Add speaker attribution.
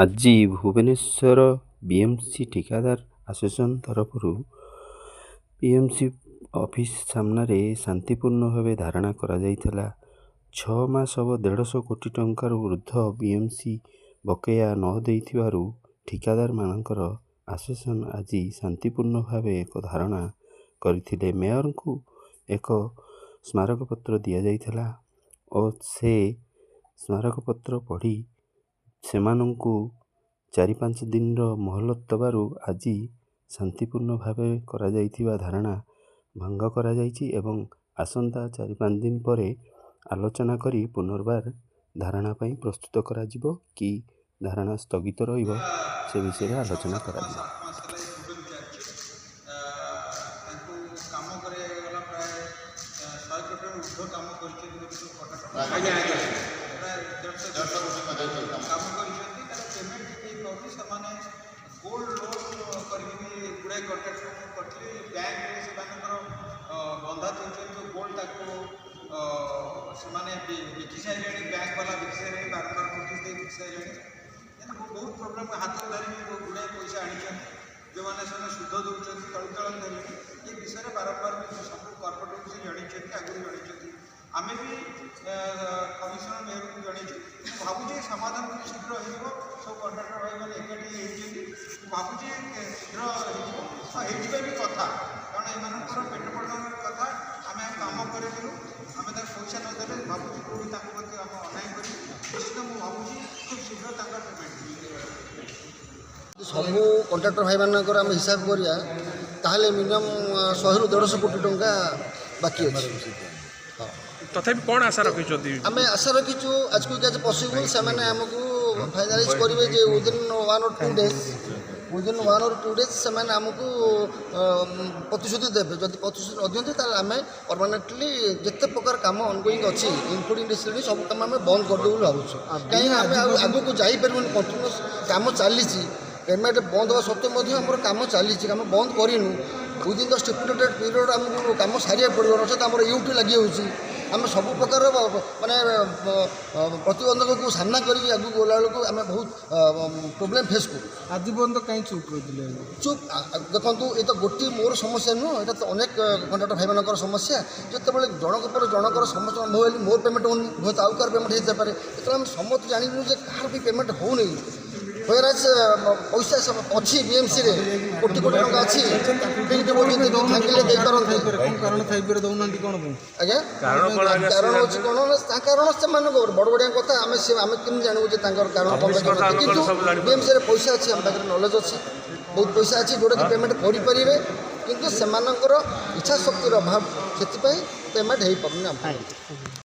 Speaker 1: ଆଜି ଭୁବନେଶ୍ୱର ବିଏମ୍ସି ଠିକାଦାର ଆସୋସିଏସନ୍ ତରଫରୁ ବିଏମ୍ସି ଅଫିସ ସାମ୍ନାରେ ଶାନ୍ତିପୂର୍ଣ୍ଣ ଭାବେ ଧାରଣା କରାଯାଇଥିଲା। 6 ମାସ ହେବ 150 କୋଟି ଟଙ୍କାରୁ ଉର୍ଦ୍ଧ୍ୱ ବିଏମ୍ସି ବକେୟା ନ ଦେଇଥିବାରୁ ଠିକାଦାରମାନଙ୍କର ଆସୋସିଏସନ୍ ଆଜି ଶାନ୍ତିପୂର୍ଣ୍ଣ ଭାବେ ଏକ ଧାରଣା କରିଥିଲେ। ମେୟରଙ୍କୁ ଏକ ସ୍ମାରକପତ୍ର ଦିଆଯାଇଥିଲା ଓ ସେ ସ୍ମାରକପତ୍ର ପଢ଼ି ସେମାନଙ୍କୁ 4-5 ଦିନର ମହଲତ ଦେବାରୁ ଆଜି ଶାନ୍ତିପୂର୍ଣ୍ଣ ଭାବେ କରାଯାଇଥିବା ଧାରଣା ଭଙ୍ଗ କରାଯାଇଛି ଏବଂ ଆସନ୍ତା 4-5 ଦିନ ପରେ ଆଲୋଚନା କରି ପୁନର୍ବାର ଧାରଣା ପାଇଁ ପ୍ରସ୍ତୁତ କରାଯିବ କି ଧାରଣା ସ୍ଥଗିତ ରହିବ ସେ ବିଷୟରେ ଆଲୋଚନା କରାଯିବ।
Speaker 2: गोल्ड लोन करके गुड़ाए कन्ट्राक्टर करते बैंक से बंधा देते गोल्ड से बिकी सारे बैंक वाला बिकी सारे बारंबार नोटिस दे बिकी सारे बहुत प्रोब्लेम हाथ धरिकी गुड़ाए पैसा आनी जो मैंने सुध दौरान तल धरले ये विषय में बारंबार सब कॉर्पोरेट से जानी आगुरी जानी आम भी कमिशनर मेयर को जनईचु भावुचे समाधान शीघ्र हो सब कन्ट्राक्टर भाई मैंने एकाठी भावुचे शीघ्र हो भी कथा कारण एमर पेट पड़न कथा आम कम करूँ आम पैसा नदेले भावुँ कौटी आम अनाई कर निश्चित मुझे भावुँ खूब शीघ्र पेमेंट
Speaker 3: सबू कन्ट्राक्टर भाई मानकर आम हिसाब करिया ताहले मिनिमम 100 ରୁ 150 कोटी टंका बाकी अच्छे
Speaker 4: तथापि कौन आशा रखिंट
Speaker 3: आम आशा रखीचु आज को क्या पसिबल से आमको फाइनालाइज करेंगे जे विदिन 1 or 2 days से आमको प्रतिश्रुति देवे जब प्रतिश्रुति न दिखते आम परमानेंटली जिते प्रकार कम अनगोइंग अच्छी इनक्लूडिंग डिस्ट्रिक्ट सब कम आम बंद करदेव भावुँ कहीं आगे को जापर कंटिन्यूस कम चली पेमेंट बंद होगा सत्वे आम कम चली कम बंद करूँ विदिन द स्टिपुलेटेड पीरियड आमको कम सारे पड़ो नचेत आम यूटी लगी आम सब प्रकार माने प्रतिबंधक को सामना करके आगे गला बेलू आम बहुत प्रोब्लेम फेस करूँ
Speaker 5: आज पर्यटन कहीं चुप रही
Speaker 3: चुप देखो ये तो गोटे मोर समस्या नुह ये तो अनेक कन्ट्राक्टर भाई मानकर समस्या जिते जनक पर जनकर समस्त मोबाइल मोर पेमेंट होनी बहुत आउ कार पेमेंट होता है जो आम समस्त जानू जे कहार भी पेमेंट होनी पैसा अच्छी बीएमसी रे कोटी कोटी टंका अच्छी आज्ञा कारण अच्छी कौन कारण से बड़ बड़िया कथा आम कमी जानू कारण कि बीएमसी पैसा अच्छी आम पाखे नॉलेज अच्छी बहुत पैसा अच्छी जोटा कि पेमेंट करें किंतु से इच्छा शक्तिर अभाव से पेमेंट हो पारनी।